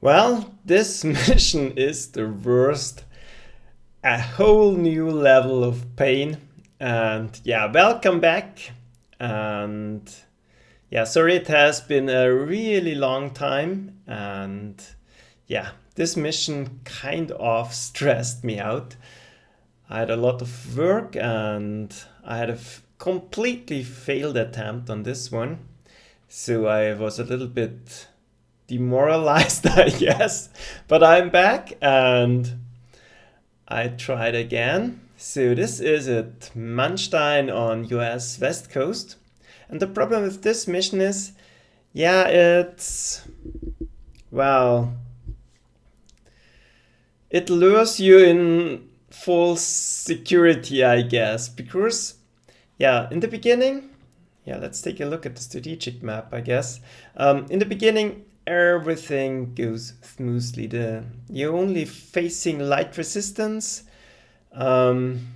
Well, this mission is the worst. A whole new level of pain. And yeah, welcome back. And yeah, sorry it has been a really long time. And yeah, this mission kind of stressed me out. I had a lot of work and I had a completely failed attempt on this one. So I was a little bit demoralized, I guess. But I'm back and I tried again. So this is at Manstein on US West Coast. And the problem with this mission is, yeah, well, it lures you in false security, I guess. Because, yeah, in the beginning, yeah, let's take a look at the strategic map, I guess. In the beginning, everything goes smoothly. You're only facing light resistance, and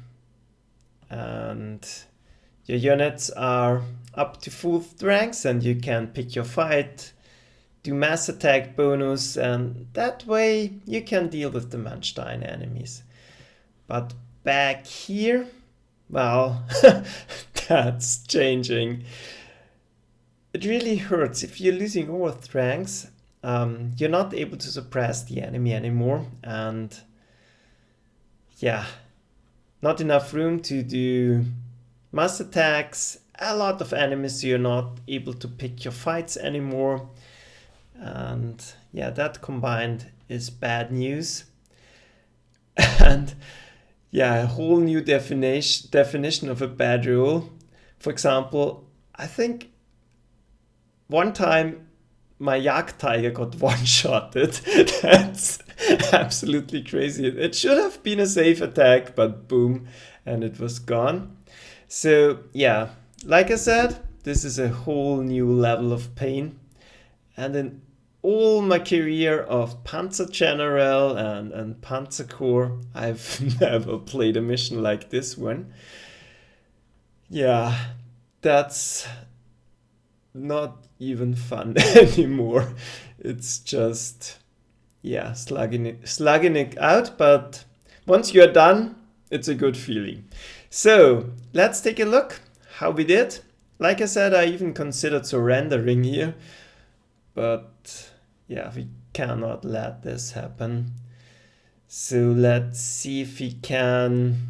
your units are up to full strength, and you can pick your fight, do mass attack bonus, and that way you can deal with the Manstein enemies. But back here, well, that's changing. It really hurts if you're losing all strengths. You're not able to suppress the enemy anymore, and yeah, not enough room to do mass attacks. A lot of enemies, so you're not able to pick your fights anymore, and yeah, that combined is bad news. And yeah, a whole new definition of a bad rule. For example, I think one time my Jagdtiger got one-shotted. That's absolutely crazy. It should have been a safe attack, but boom, and it was gone. So yeah, like I said, this is a whole new level of pain. And in all my career of Panzer General and Panzer Corps, I've never played a mission like this one. Yeah, that's not even fun anymore. It's just, yeah, slugging it out. But once you're done, it's a good feeling. So let's take a look how we did. Like I said, I even considered surrendering here. But yeah, we cannot let this happen. So let's see if we can,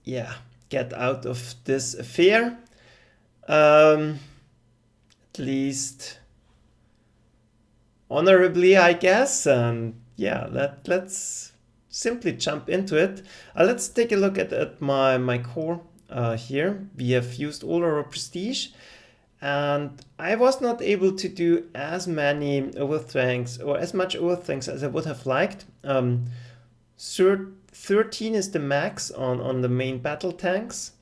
yeah, get out of this affair. At least honorably, I guess. And yeah, let's simply jump into it. Let's take a look at my core here. We have used all our prestige, and I was not able to do as many overthrows or as much overthrows as I would have liked. 13 is the max on the main battle tanks,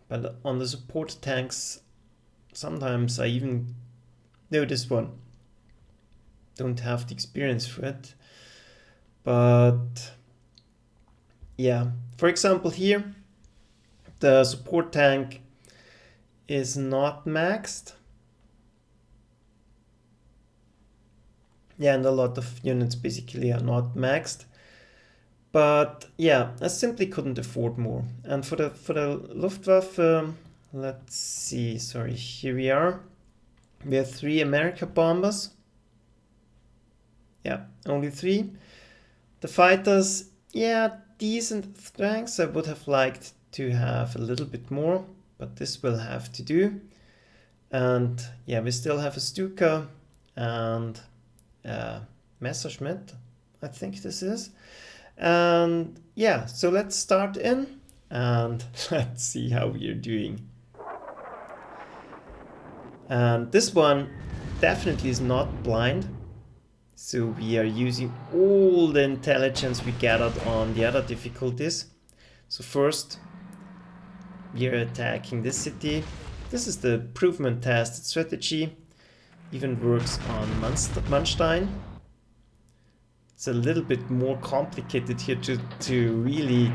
but on the support tanks, sometimes I even know this one. Don't have the experience for it. But yeah, for example here, the support tank is not maxed. Yeah, and a lot of units basically are not maxed. But yeah, I simply couldn't afford more. And for the Luftwaffe, let's see, sorry, here we are. We have 3 America bombers. Yeah, only 3. The fighters, yeah, decent strengths. I would have liked to have a little bit more, but this will have to do. And yeah, we still have a Stuka and Messerschmitt, I think this is. And yeah, so let's start in and let's see how we are doing. And this one definitely is not blind. So we are using all the intelligence we gathered on the other difficulties. So first, we are attacking this city. This is the proven tested strategy. Even works on Manstein. It's a little bit more complicated here to really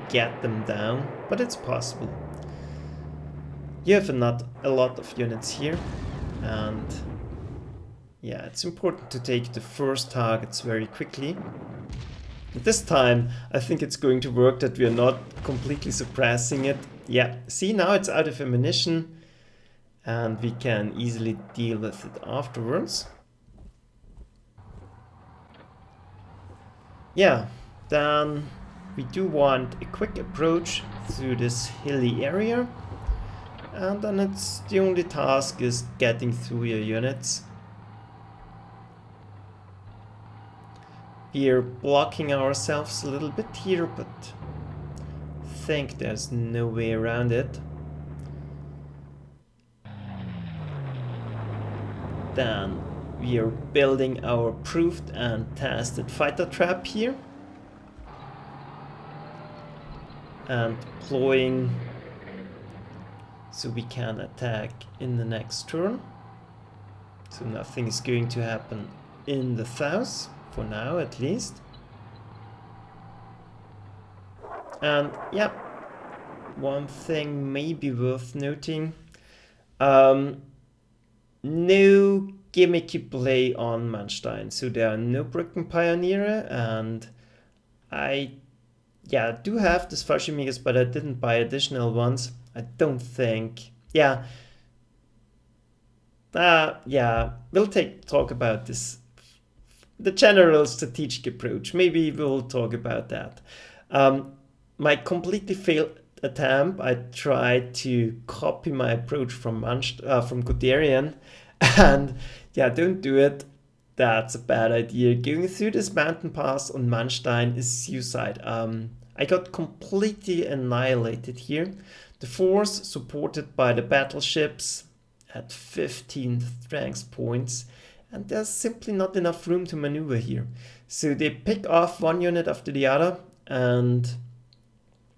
get them down, but it's possible. You have not a lot of units here, and yeah, it's important to take the first targets very quickly. This time, I think it's going to work that we are not completely suppressing it. Yeah, see, now it's out of ammunition and we can easily deal with it afterwards. Yeah, then we do want a quick approach through this hilly area. And then it's the only task is getting through your units. We're blocking ourselves a little bit here, but I think there's no way around it. Then we are building our proved and tested fighter trap here. And deploying so we can attack in the next turn. So nothing is going to happen in the south. For now, at least. And yeah, one thing may be worth noting. No gimmicky play on Manstein. So there are no Brücken Pioneer, and I do have this Fallschirmjägers, but I didn't buy additional ones. I don't think. Yeah, we'll talk about this. The general strategic approach. Maybe we'll talk about that. My completely failed attempt, I tried to copy my approach from Guderian, and yeah, don't do it. That's a bad idea. Going through this mountain pass on Manstein is suicide. I got completely annihilated here. The force supported by the battleships at 15 strength points. And there's simply not enough room to maneuver here. So they pick off one unit after the other, and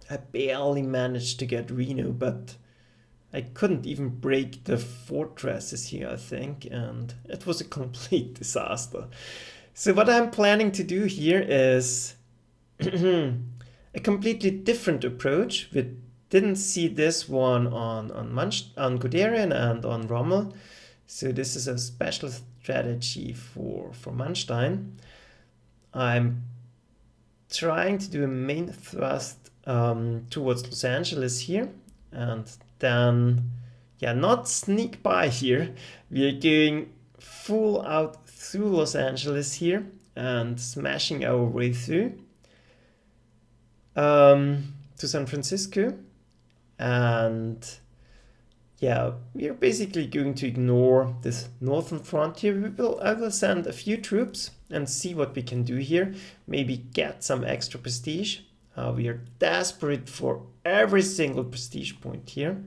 I barely managed to get Reno, but I couldn't even break the fortresses here, I think, and it was a complete disaster. So what I'm planning to do here is a completely different approach. We didn't see this one on Guderian and on Rommel. So this is a special strategy for Manstein. I'm trying to do a main thrust towards Los Angeles here, and then not sneak by here. We are going full out through Los Angeles here and smashing our way through to San Francisco. And yeah, we're basically going to ignore this northern frontier. I will send a few troops and see what we can do here. Maybe get some extra prestige. We are desperate for every single prestige point here.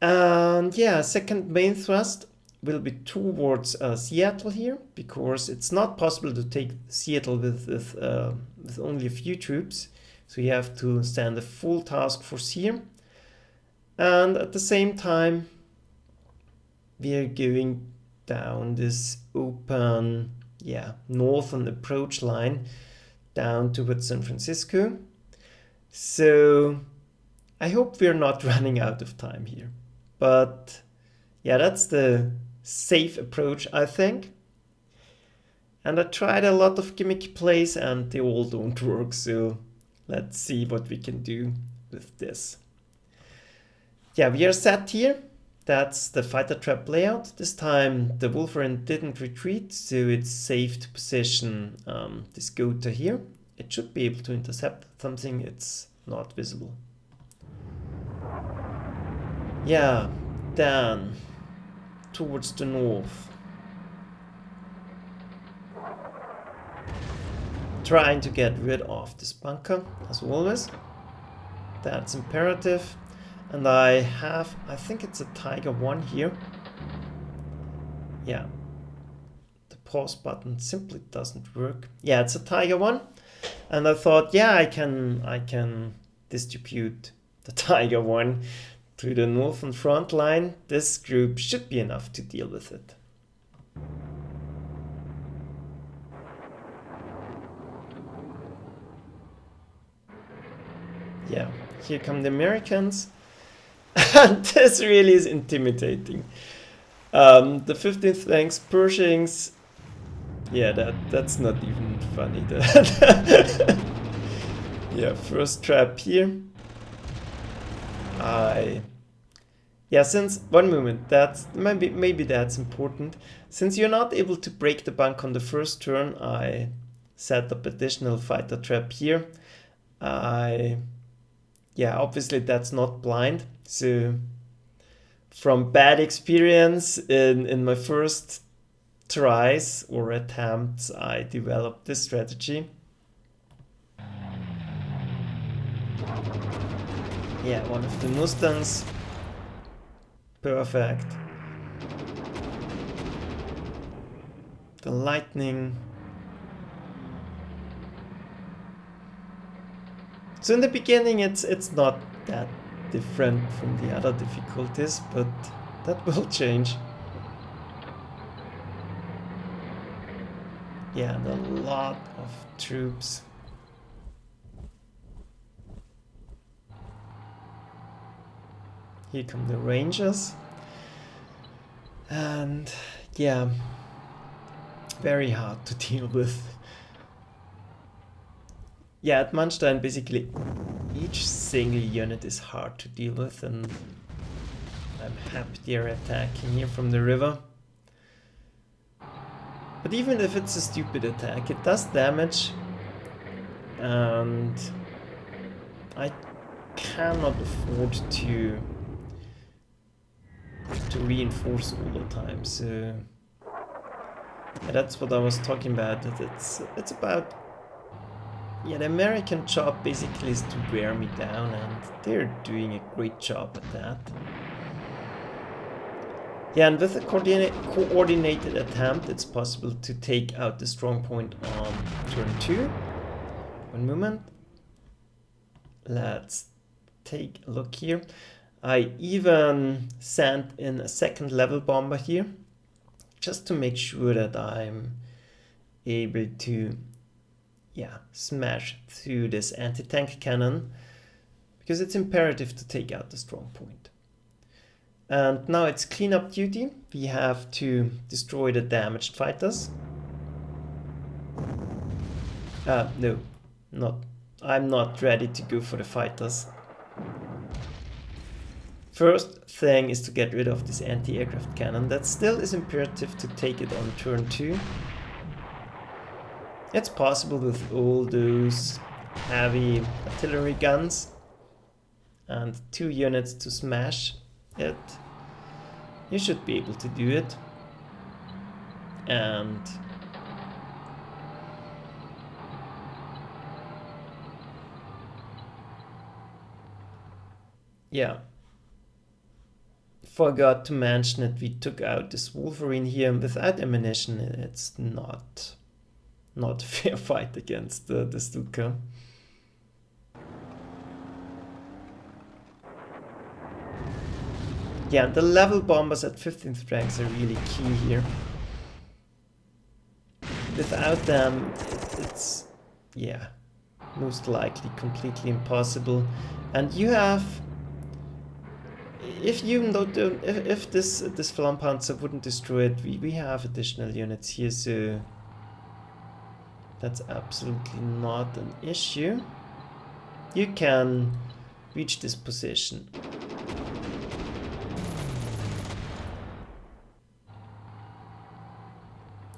And yeah, second main thrust will be towards Seattle here, because it's not possible to take Seattle with only a few troops. So you have to send a full task force here. And at the same time, we are going down this open, northern approach line down towards San Francisco. So I hope we're not running out of time here. But yeah, that's the safe approach, I think. And I tried a lot of gimmicky plays and they all don't work. So let's see what we can do with this. Yeah, we are set here. That's the fighter trap layout. This time the Wolverine didn't retreat, so it's safe to position this Gotha here. It should be able to intercept something. It's not visible. Yeah, then towards the north. Trying to get rid of this bunker, as always. That's imperative. And I think it's a Tiger 1 here. Yeah. The pause button simply doesn't work. Yeah, it's a Tiger 1. And I thought, I can distribute the Tiger 1 to the northern front line. This group should be enough to deal with it. Yeah, here come the Americans. And this really is intimidating. The 15th ranks Pershings. Yeah, that's not even funny. Yeah, first trap here. Yeah, since one moment, that's maybe that's important. Since you're not able to break the bunk on the first turn, I set up additional fighter trap here. Yeah, obviously that's not blind. So from bad experience in my first tries or attempts, I developed this strategy. Yeah, one of the Mustangs. Perfect. The lightning. So in the beginning it's not that different from the other difficulties, but that will change. Yeah, and a lot of troops. Here come the Rangers. And yeah, very hard to deal with. Yeah, at Manstein basically each single unit is hard to deal with, and I'm happy they're attacking here from the river. But even if it's a stupid attack, it does damage, and I cannot afford to reinforce all the time. So yeah, that's what I was talking about. That it's about, yeah, the American job basically is to wear me down, and they're doing a great job at that. Yeah, and with a coordinated attempt, it's possible to take out the strong point on turn 2. One moment. Let's take a look here. I even sent in a second level bomber here, just to make sure that I'm able to, yeah, smash through this anti-tank cannon, because it's imperative to take out the strong point. And now it's cleanup duty. We have to destroy the damaged fighters. No, I'm not ready to go for the fighters. First thing is to get rid of this anti-aircraft cannon. That still is imperative to take it on turn 2. It's possible with all those heavy artillery guns and 2 units to smash it. You should be able to do it. And yeah, forgot to mention that we took out this Wolverine here, and without ammunition it's not a fair fight against the Stuka. Yeah, the level bombers at 15th ranks are really key here. Without them, it's, yeah, most likely completely impossible. And you have, if this Flampanzer wouldn't destroy it, we have additional units here, so that's absolutely not an issue. You can reach this position.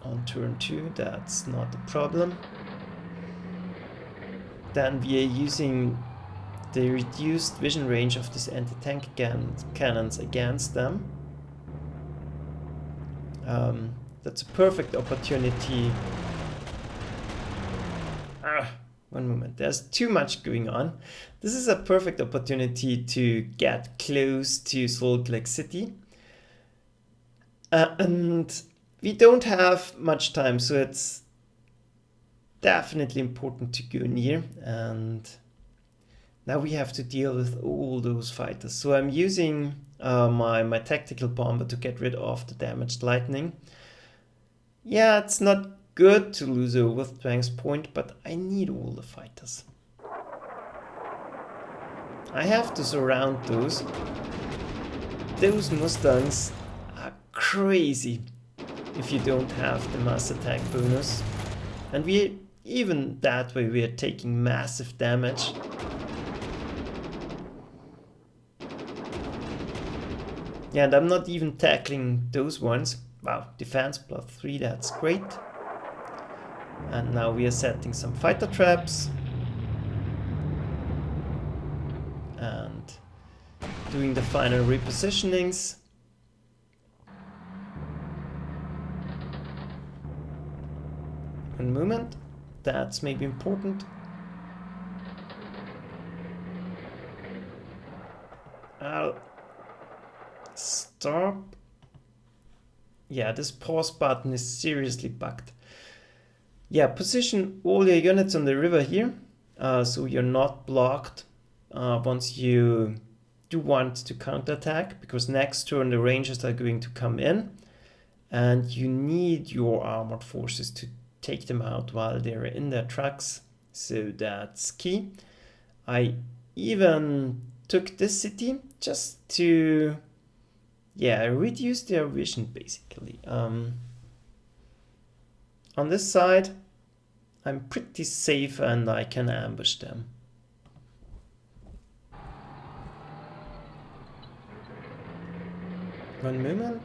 On turn 2, that's not a problem. Then we are using the reduced vision range of this anti-tank cannons against them. That's a perfect opportunity. One moment, there's too much going on. This is a perfect opportunity to get close to Salt Lake City. And we don't have much time, so it's definitely important to go near. And now we have to deal with all those fighters. So I'm using my tactical bomber to get rid of the damaged lightning. Yeah, it's not good to lose a Wolfgang's point, but I need all the fighters. I have to surround those. Those Mustangs are crazy if you don't have the mass attack bonus. And even that way we are taking massive damage. Yeah, and I'm not even tackling those ones. Wow, defense +3, that's great. And now we are setting some fighter traps. And doing the final repositionings. And movement, that's maybe important. I'll stop. Yeah, this pause button is seriously bugged. Yeah, position all your units on the river here, so you're not blocked once you do want to counterattack, because next turn the Rangers are going to come in, and you need your armored forces to take them out while they're in their trucks, so that's key. I even took this city just to, yeah, reduce their vision basically. On this side, I'm pretty safe and I can ambush them. One moment.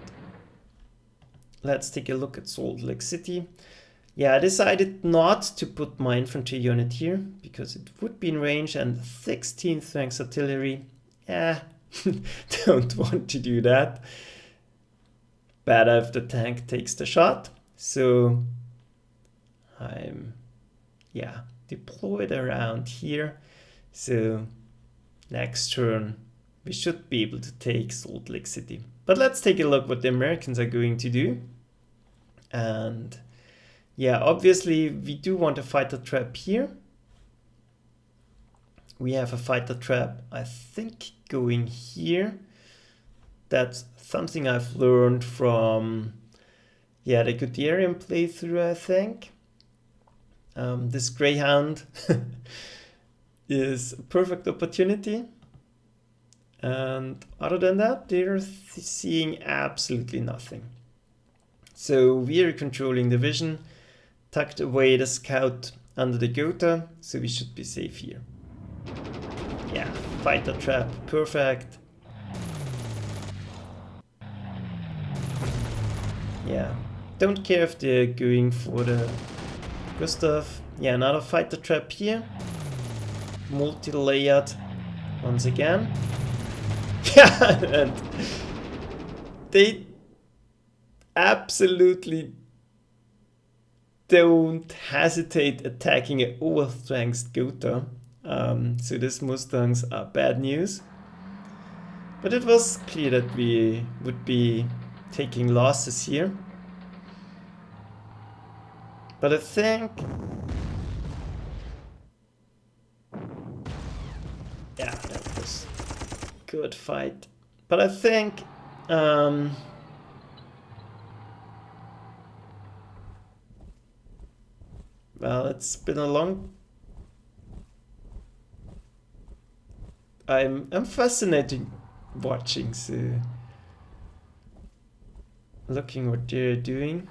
Let's take a look at Salt Lake City. Yeah, I decided not to put my infantry unit here because it would be in range, and 16th ranks artillery. Yeah, don't want to do that. Better if the tank takes the shot. So I'm, yeah, deployed around here. So next turn we should be able to take Salt Lake City. But let's take a look what the Americans are going to do. And yeah, obviously we do want a fighter trap here. We have a fighter trap, I think, going here. That's something I've learned from, yeah, the Guderian playthrough, I think. This Greyhound is a perfect opportunity. And other than that, they're seeing absolutely nothing. So we are controlling the vision, tucked away the scout under the Gotha, so we should be safe here. Yeah, fighter trap, perfect. Yeah, don't care if they're going for the Gustav. Yeah, another fighter trap here. Multi-layered once again. Yeah, and they absolutely don't hesitate attacking an overstrength Gotha. So these Mustangs are bad news. But it was clear that we would be taking losses here. But I think, yeah, that was a good fight. But I think well, it's been a long. I'm fascinated watching, so looking what they're doing.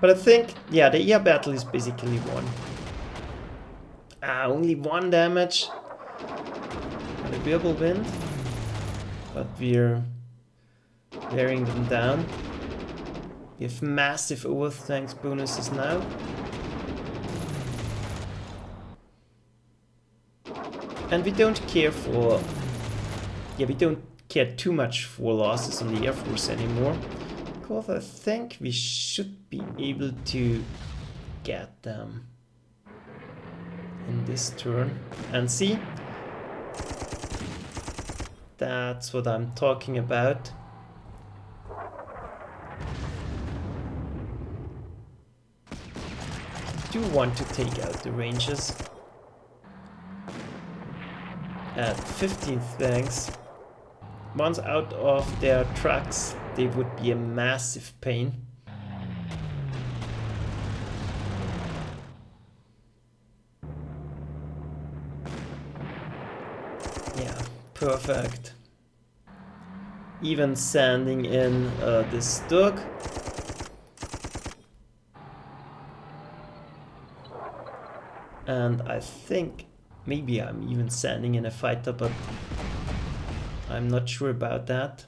But I think, yeah, the air battle is basically won. Only 1 damage. And a verbal wind. But we're wearing them down. We have massive overstrength bonuses now. And we don't care for, yeah, we don't care too much for losses on the Air Force anymore, because I think we should be able to get them in this turn. And see, that's what I'm talking about. I do want to take out the Rangers. At 15th ranks, once out of their trucks, they would be a massive pain. Yeah, perfect. even sending in this Dug. And I think maybe I'm even sending in a fighter, but I'm not sure about that.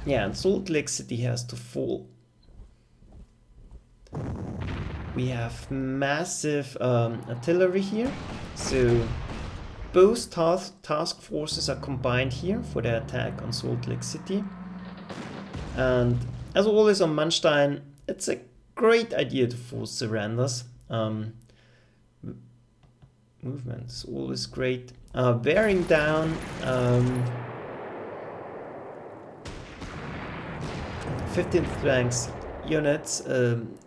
Yeah, and Salt Lake City has to fall. We have massive artillery here, so both task forces are combined here for the attack on Salt Lake City. And as always on Manstein, it's a great idea to force surrenders. Movement is always great. Bearing down 15th ranks units,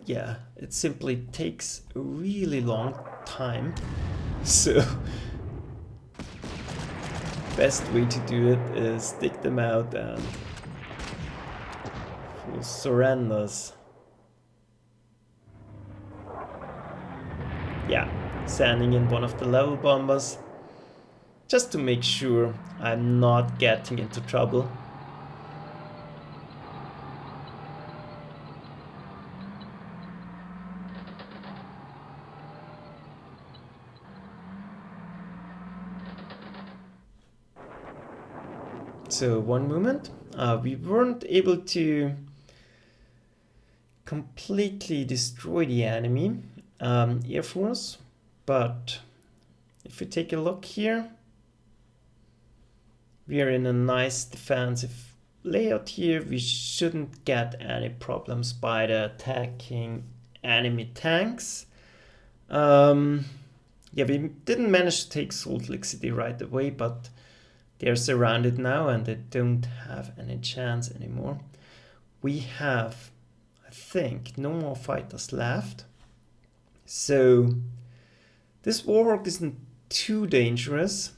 yeah, it simply takes a really long time. So best way to do it is stick them out and full surrenders. Yeah, sending in one of the level bombers just to make sure I'm not getting into trouble. So one moment, we weren't able to completely destroy the enemy Air Force, but if we take a look here, we are in a nice defensive layout here. We shouldn't get any problems by the attacking enemy tanks. Yeah, we didn't manage to take Salt Lake City right away, but they're surrounded now and they don't have any chance anymore. We have, I think, no more fighters left. So this Warhawk isn't too dangerous,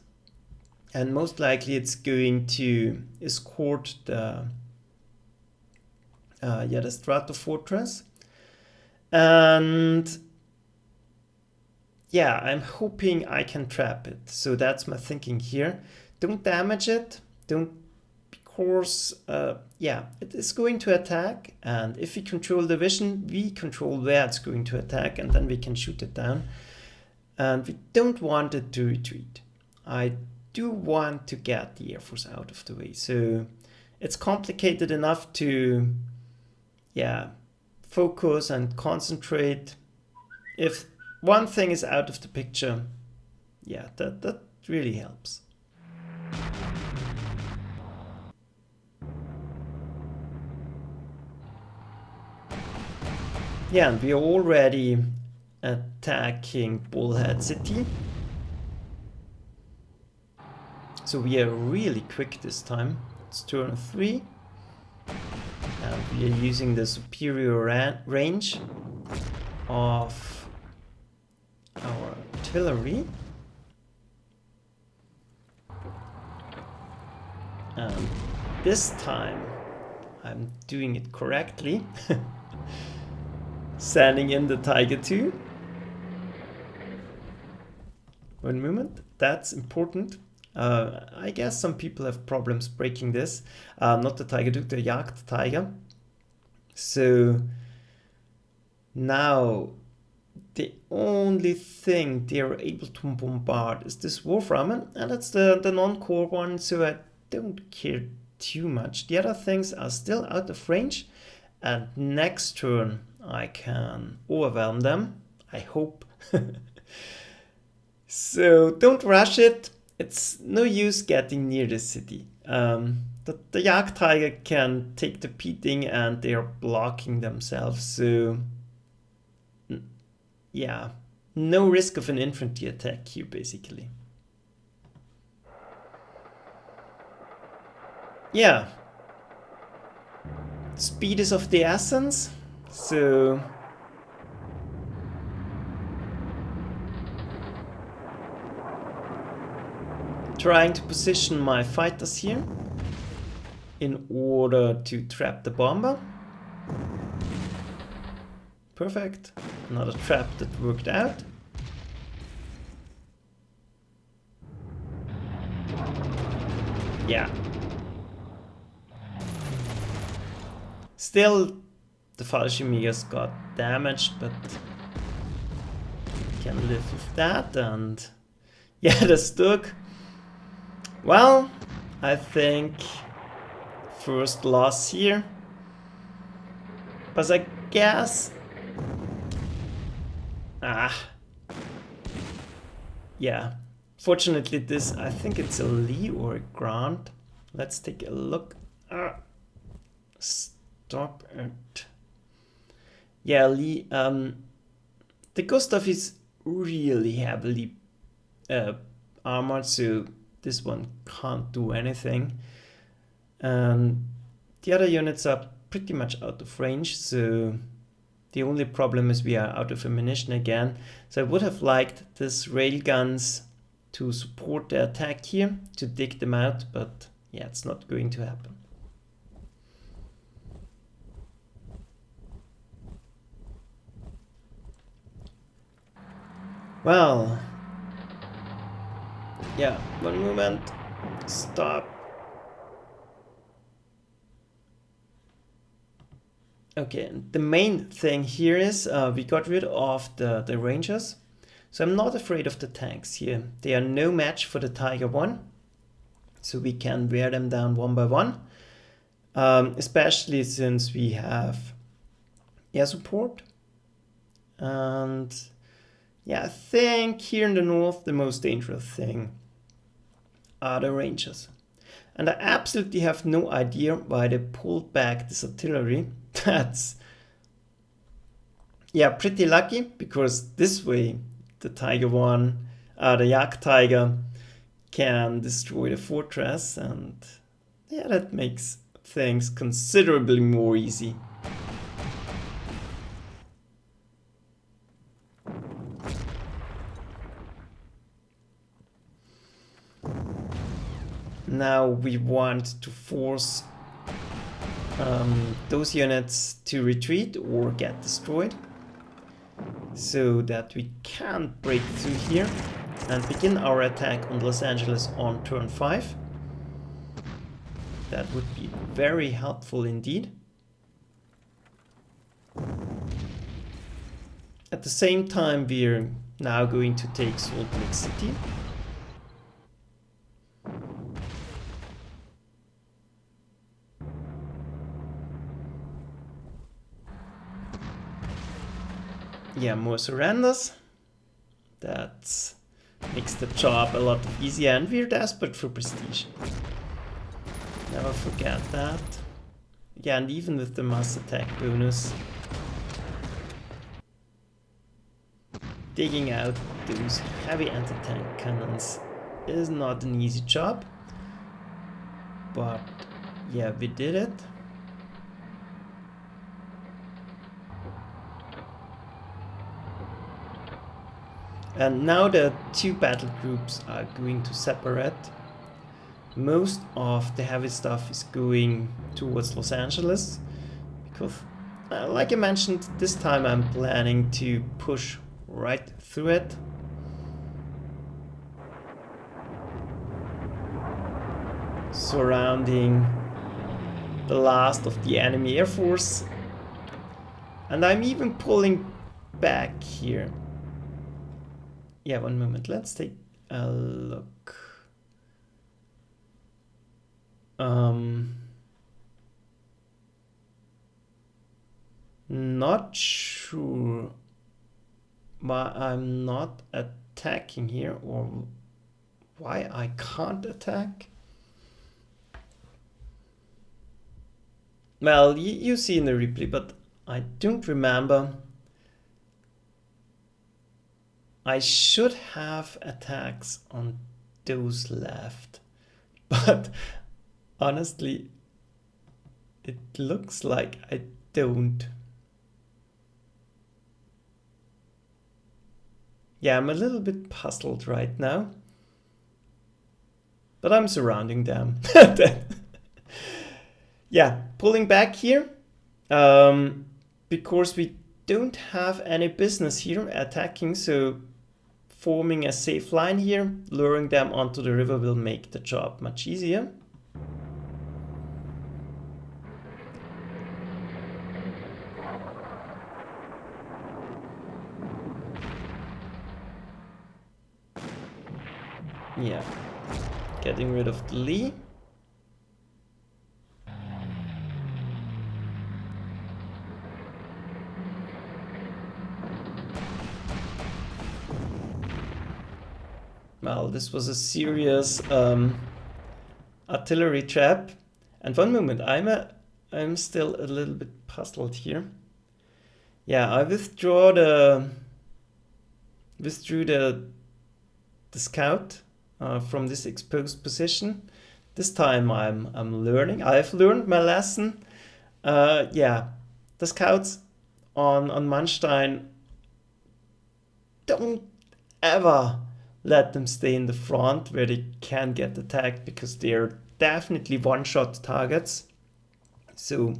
and most likely it's going to escort the Strato Fortress. And yeah, I'm hoping I can trap it. So that's my thinking here. Don't damage it, because yeah, it is going to attack, and if we control the vision, we control where it's going to attack, and then we can shoot it down. And we don't want it to retreat. I do want to get the Air Force out of the way, so it's complicated enough to, yeah, focus and concentrate. If one thing is out of the picture, yeah, that really helps. Yeah, and we are already attacking Bullhead City. So we are really quick this time. It's turn 3. And we are using the superior range of our artillery. And this time I'm doing it correctly. Sending in the Tiger 2. One moment, that's important. I guess some people have problems breaking this. Not the Tiger 2, the Jagd Tiger. So now the only thing they are able to bombard is this Wolframen, and that's the non-core one, so I don't care too much. The other things are still out of range, and next turn I can overwhelm them, I hope. So don't rush it. It's no use getting near the city. The Jagd Tiger can take the beating and they are blocking themselves. So yeah, no risk of an infantry attack here basically. Yeah. Speed is of the essence. So trying to position my fighters here in order to trap the bomber. Perfect. Another trap that worked out. Yeah. Still, the Fallschirmjägers got damaged, but can live with that. And yeah, the Stug. Well, I think first loss here. But I guess... Yeah. Fortunately, this, I think it's a Lee or a Grant. Let's take a look. Stop it. Yeah, Lee. The Gustav is really heavily armored, so this one can't do anything. And the other units are pretty much out of range, so the only problem is we are out of ammunition again. So I would have liked this railguns to support the attack here, to dig them out, but yeah, it's not going to happen. Well, yeah, one moment, stop. Okay, the main thing here is we got rid of the Rangers. So I'm not afraid of the tanks here. They are no match for the Tiger 1. So we can wear them down one by one. Especially since we have air support. And yeah, I think here in the north the most dangerous thing are the Rangers. And I absolutely have no idea why they pulled back this artillery. That's, yeah, pretty lucky, because this way the Tiger 1, the Jagdtiger can destroy the fortress, and yeah, that makes things considerably more easy. Now we want to force those units to retreat or get destroyed, so that we can break through here and begin our attack on Los Angeles on turn 5. That would be very helpful indeed. At the same time, we're now going to take Salt Lake City. Yeah, more surrenders. That makes the job a lot easier, and we're desperate for prestige. Never forget that. Yeah, and even with the mass attack bonus, digging out those heavy anti-tank cannons is not an easy job. But yeah, we did it. And now the two battle groups are going to separate. Most of the heavy stuff is going towards Los Angeles, because, like I mentioned, this time I'm planning to push right through it. Surrounding the last of the enemy air force. And I'm even pulling back here. Yeah, one moment, let's take a look. Not sure why I'm not attacking here, or why I can't attack. Well, you see in the replay, but I don't remember. I should have attacks on those left, but honestly, it looks like I don't. Yeah, I'm a little bit puzzled right now, but I'm surrounding them. Yeah, pulling back here, because we don't have any business here attacking, so forming a safe line here, luring them onto the river will make the job much easier. Yeah, getting rid of the lee. Well, this was a serious artillery trap. And one moment, I'm still a little bit puzzled here. Yeah, I withdrew the scout from this exposed position. This time I'm learning. I've learned my lesson. Yeah, the scouts on Manstein, don't ever let them stay in the front where they can get attacked, because they're definitely one-shot targets. So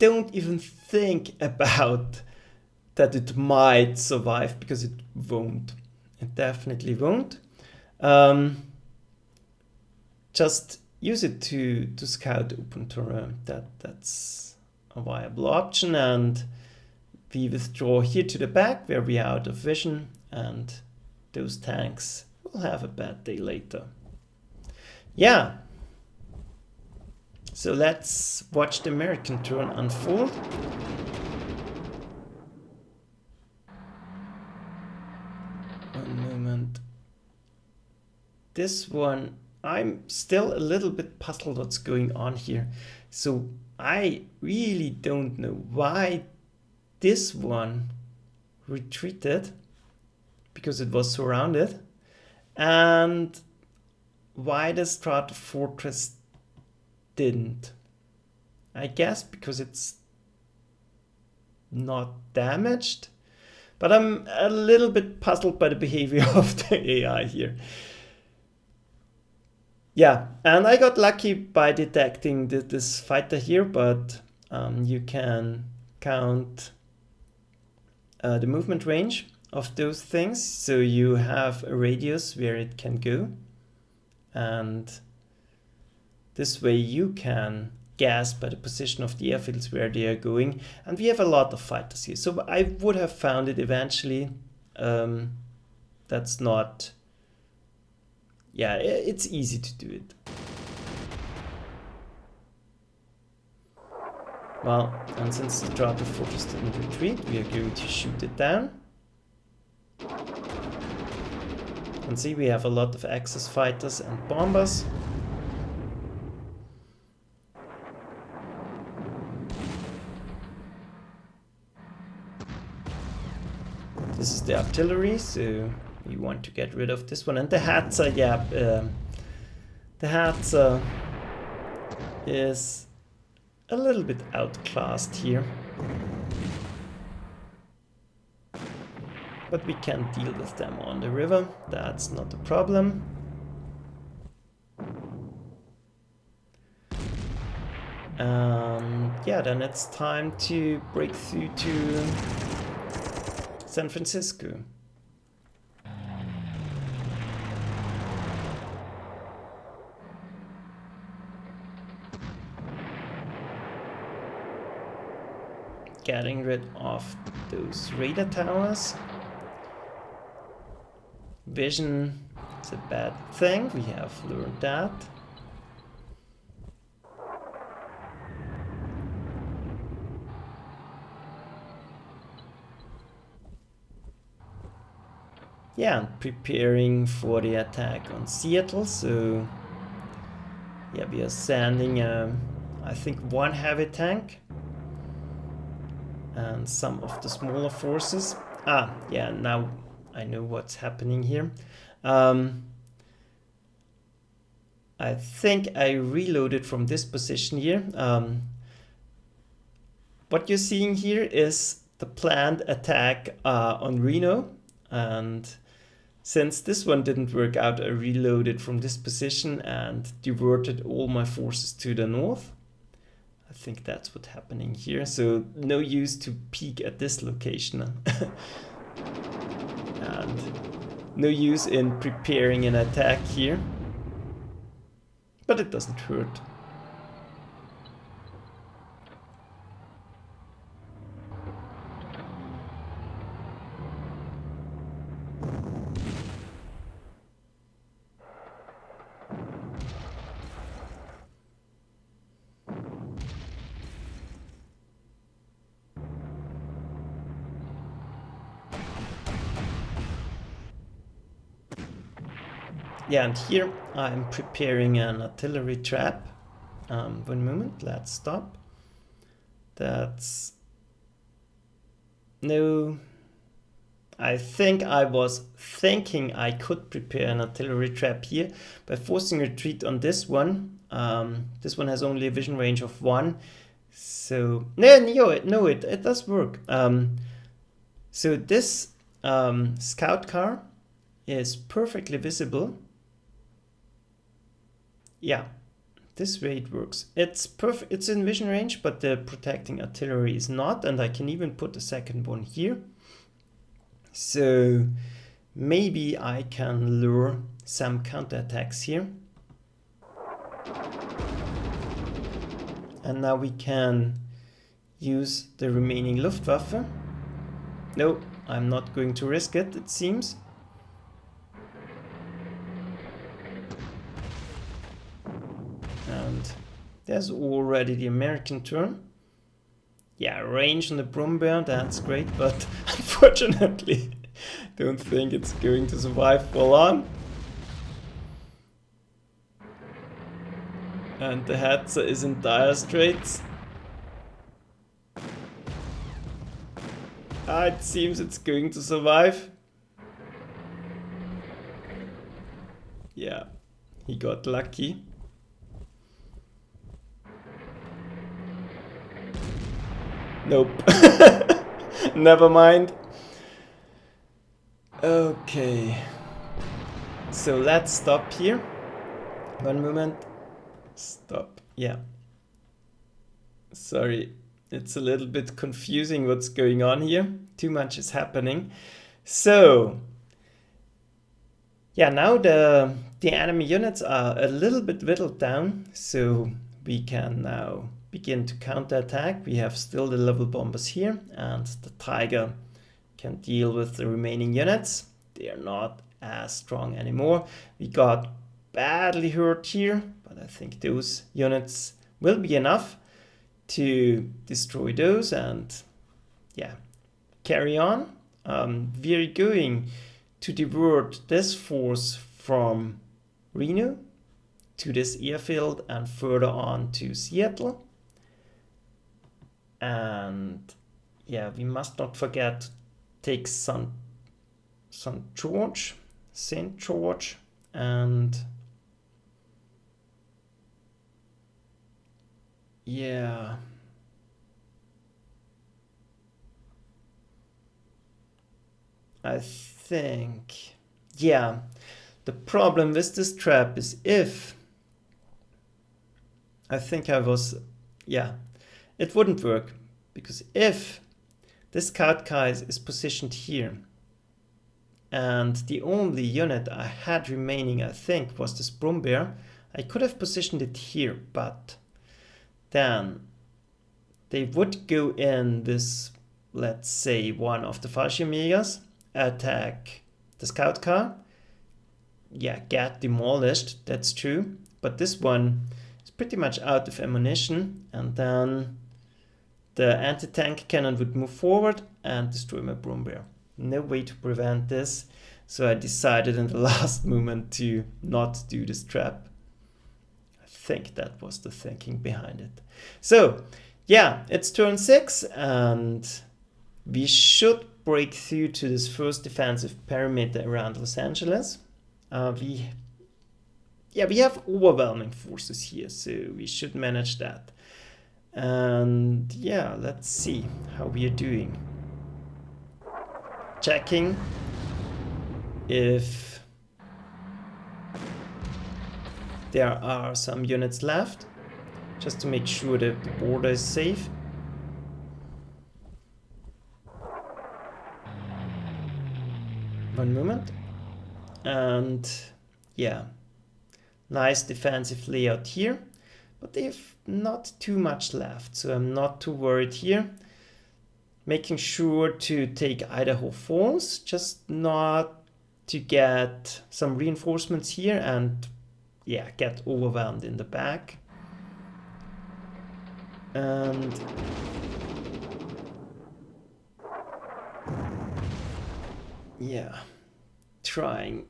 don't even think about that it might survive, because it won't. It definitely won't. Just use it to scout open terrain. That's a viable option. And we withdraw here to the back where we are out of vision, and those tanks will have a bad day later. Yeah. So let's watch the American turn unfold. One moment. This one, I'm still a little bit puzzled what's going on here. So I really don't know why this one retreated, because it was surrounded, and why the Strata Fortress didn't. I guess because it's not damaged, but I'm a little bit puzzled by the behavior of the AI here. Yeah, and I got lucky by detecting this fighter here, but you can count the movement range of those things, so you have a radius where it can go, and this way you can guess by the position of the airfields where they are going. And we have a lot of fighters here, so I would have found it eventually. That's not, yeah, it's easy to do it. Well, and since the Strata Fortress didn't retreat, we are going to shoot it down. And see, we have a lot of Axis fighters and bombers. This is the artillery, so you want to get rid of this one. And the Hatzer, yeah, the Hatzer is a little bit outclassed here. But we can deal with them on the river, that's not a problem. Yeah, then it's time to break through to San Francisco. Getting rid of those radar towers. Vision is a bad thing, we have learned that. Yeah, and preparing for the attack on Seattle, so yeah, we are sending I think one heavy tank and some of the smaller forces. Yeah, now I know what's happening here. I think I reloaded from this position here. What you're seeing here is the planned attack on Reno, and since this one didn't work out, I reloaded from this position and diverted all my forces to the north. I I think that's what's happening here. So no use to peek at this location. And no use in preparing an attack here. But it doesn't hurt. Yeah, and here I'm preparing an artillery trap. One moment, let's stop. That's... No... I think I was thinking I could prepare an artillery trap here by forcing retreat on this one. This one has only a vision range of 1. So... No, it does work. So this scout car is perfectly visible. Yeah, this way it works. It's perfect. It's in vision range, but the protecting artillery is not, and I can even put a second one here. So maybe I can lure some counterattacks here. And now we can use the remaining Luftwaffe. No, I'm not going to risk it, it seems. And there's already the American turn. Yeah, range on the Brummbär, that's great, but unfortunately, don't think it's going to survive for long. And the Hetzer is in dire straits. It seems it's going to survive. Yeah, he got lucky. Nope. Never mind. Okay. So let's stop here. One moment. Stop. Yeah. Sorry. It's a little bit confusing what's going on here. Too much is happening. So, yeah, now the enemy units are a little bit whittled down. So we can now begin to counterattack. We have still the level bombers here, and the Tiger can deal with the remaining units. They are not as strong anymore. We got badly hurt here, but I think those units will be enough to destroy those and yeah, carry on. We're going to divert this force from Reno to this airfield and further on to Seattle. And yeah, we must not forget to take St. George, and yeah. I think, yeah, the problem with this trap is if, I think I was, yeah, it wouldn't work, because if this scout car is positioned here, and the only unit I had remaining, I think, was this Brummbär, I could have positioned it here, but then they would go in this, let's say, one of the Fallschirmjägers, attack the scout car, yeah, get demolished, that's true, but this one is pretty much out of ammunition, and then the anti-tank cannon would move forward and destroy my Brummbär. No way to prevent this, so I decided in the last moment to not do this trap. I think that was the thinking behind it. So, yeah, it's turn 6, and we should break through to this first defensive perimeter around Los Angeles. We have overwhelming forces here, so we should manage that. And yeah, let's see how we are doing. Checking if there are some units left. just to make sure that the border is safe. One moment. And yeah, nice defensive layout here, but they have not too much left, so I'm not too worried here. Making sure to take Idaho Falls, just not to get some reinforcements here and yeah, get overwhelmed in the back. And yeah, trying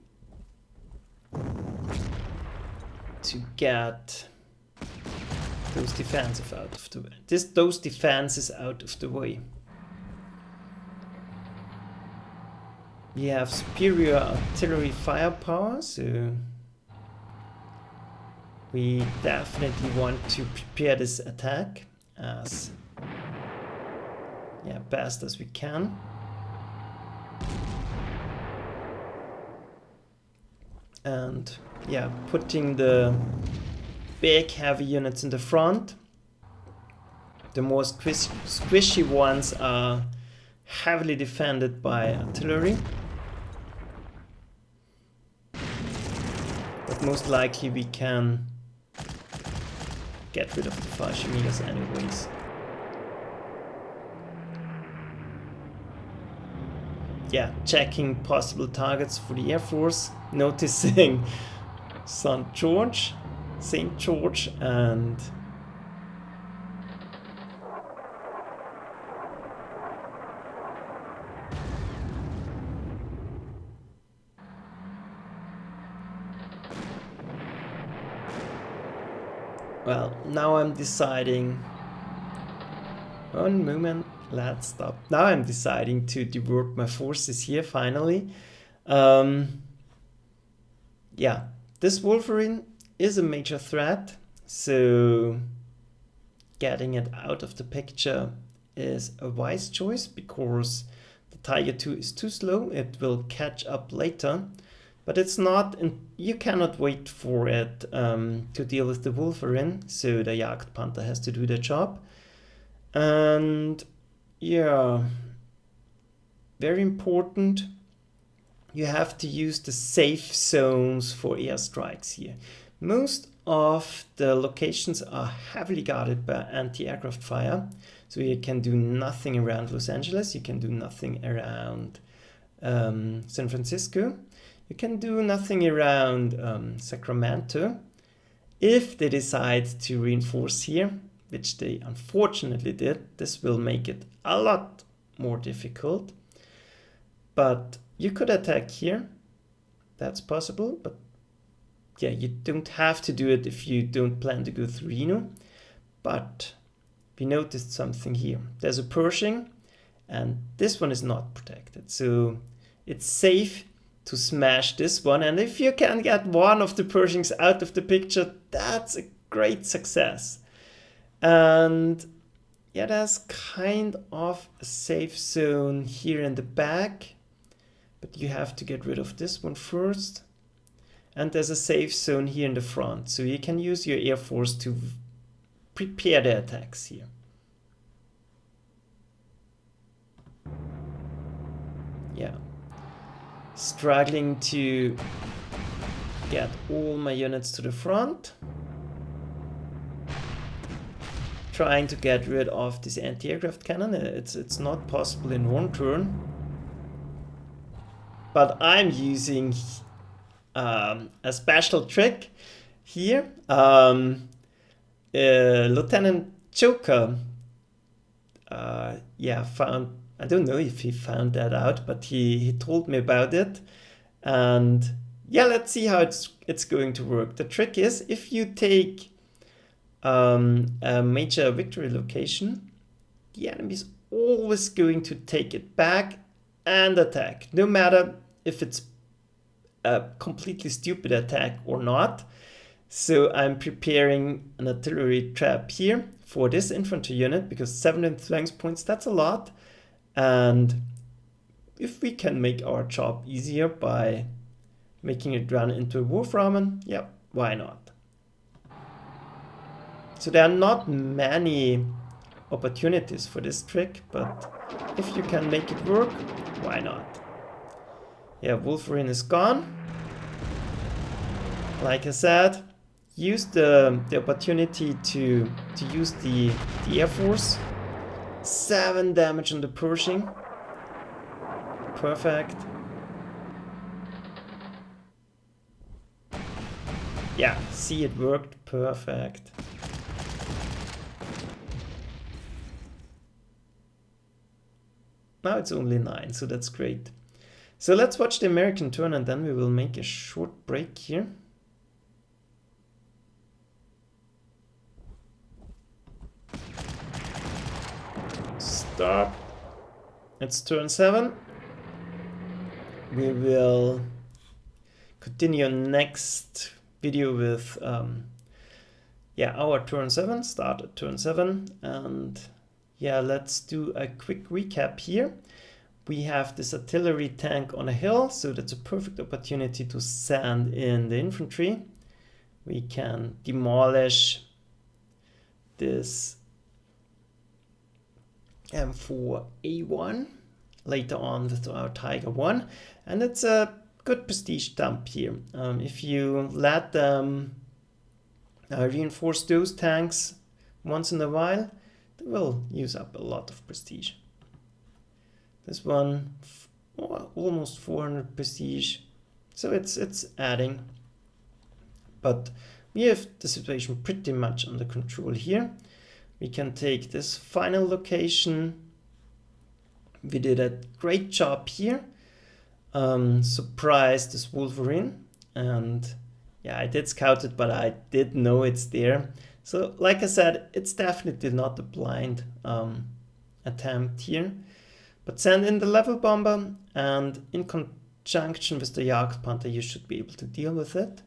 to get those defenses out of the way. Those defenses out of the way. We have superior artillery firepower, so we definitely want to prepare this attack as best as we can. And yeah, putting the big heavy units in the front. The more squishy ones are heavily defended by artillery. But most likely we can get rid of the Fallschirmjägers anyways. Yeah, checking possible targets for the Air Force, noticing St. George, and well, now I'm deciding. One moment, let's stop. Now I'm deciding to divert my forces here finally. Yeah, this Wolverine is a major threat, so getting it out of the picture is a wise choice because the Tiger II is too slow. It will catch up later, but it's not, you cannot wait for it to deal with the Wolverine, so the Jagdpanther has to do the job. And yeah, very important, you have to use the safe zones for airstrikes here. Most of the locations are heavily guarded by anti-aircraft fire, so you can do nothing around Los Angeles, you can do nothing around San Francisco, you can do nothing around Sacramento. If they decide to reinforce here, which they unfortunately did, this will make it a lot more difficult. But you could attack here, that's possible, but yeah, you don't have to do it if you don't plan to go through Reno. But we noticed something here. There's a Pershing, and this one is not protected. So it's safe to smash this one. And if you can get one of the Pershings out of the picture, that's a great success. And yeah, there's kind of a safe zone here in the back, but you have to get rid of this one first. And there's a safe zone here in the front, so you can use your Air Force to prepare the attacks here. Yeah, struggling to get all my units to the front. Trying to get rid of this anti-aircraft cannon. It's not possible in one turn. But I'm using a special trick here. Lieutenant Joker found, I don't know if he found that out, but he told me about it. And yeah, let's see how it's going to work. The trick is, if you take a major victory location, the enemy is always going to take it back and attack, no matter if it's a completely stupid attack or not. So I'm preparing an artillery trap here for this infantry unit, because 17 flank points, that's a lot. And if we can make our job easier by making it run into a Wolframen, yeah, why not? So there are not many opportunities for this trick, but if you can make it work, why not? Yeah, Wolverine is gone. Like I said, use the opportunity to use the Air Force. 7 damage on the Pershing. Perfect. Yeah, see, it worked. Perfect. Now it's only 9, so that's great. So let's watch the American turn and then we will make a short break here. Stop. It's turn 7. We will continue next video with our turn 7, start at turn 7, and yeah, let's do a quick recap here. We have this artillery tank on a hill, so that's a perfect opportunity to send in the infantry. We can demolish this M4A1 later on with our Tiger 1, and it's a good prestige dump here. If you let them reinforce those tanks once in a while, they will use up a lot of prestige. This one almost 400 prestige, so it's adding, but we have the situation pretty much under control here. We can take this final location. We did a great job here. Surprised this Wolverine, and yeah, I did scout it, but I did know it's there. So like I said, it's definitely not a blind attempt here, but send in the level bomber, and in conjunction with the Jagdpanther you should be able to deal with it.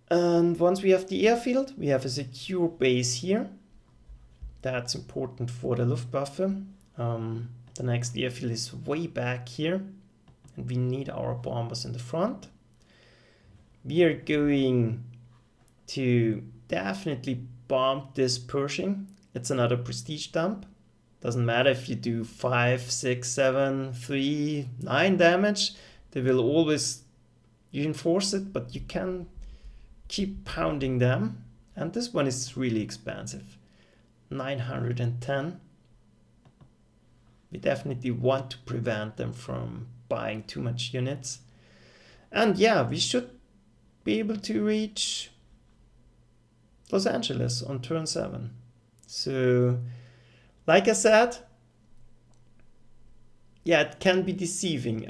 And once we have the airfield, we have a secure base here. That's important for the Luftwaffe. The next airfield is way back here, and we need our bombers in the front. We are going to definitely bomb this Pershing. It's another prestige dump. Doesn't matter if you do 5, 6, 7, 3, 9 damage. They will always reinforce it, but you can keep pounding them. And this one is really expensive. 910. We definitely want to prevent them from buying too much units. And yeah, we should be able to reach Los Angeles on turn 7. So, like I said, yeah, it can be deceiving.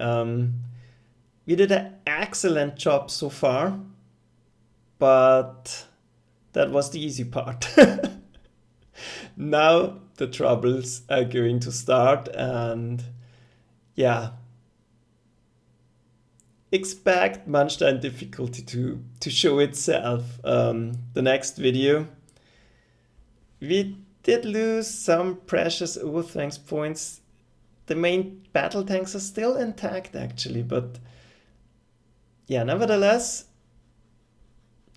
We did an excellent job so far, but that was the easy part. Now the troubles are going to start, and yeah, expect Manstein difficulty to show itself. The next video, we did lose some precious overthanks points. The main battle tanks are still intact actually, but yeah, nevertheless,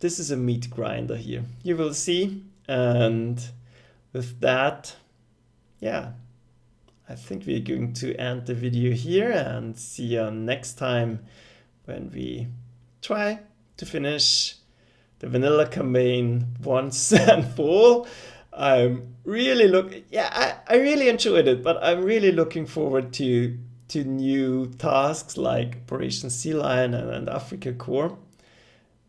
this is a meat grinder here. You will see, and with that, yeah, I think we're going to end the video here and see you next time when we try to finish the vanilla campaign once and for all. I'm really I really enjoyed it, but I'm really looking forward to new tasks like Operation Sea Lion and Africa Corps.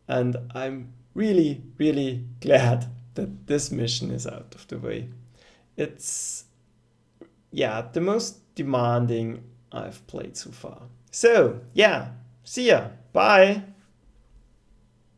And I'm really, really glad that this mission is out of the way. It's, yeah, the most demanding I've played so far. So, yeah, see ya. Bye.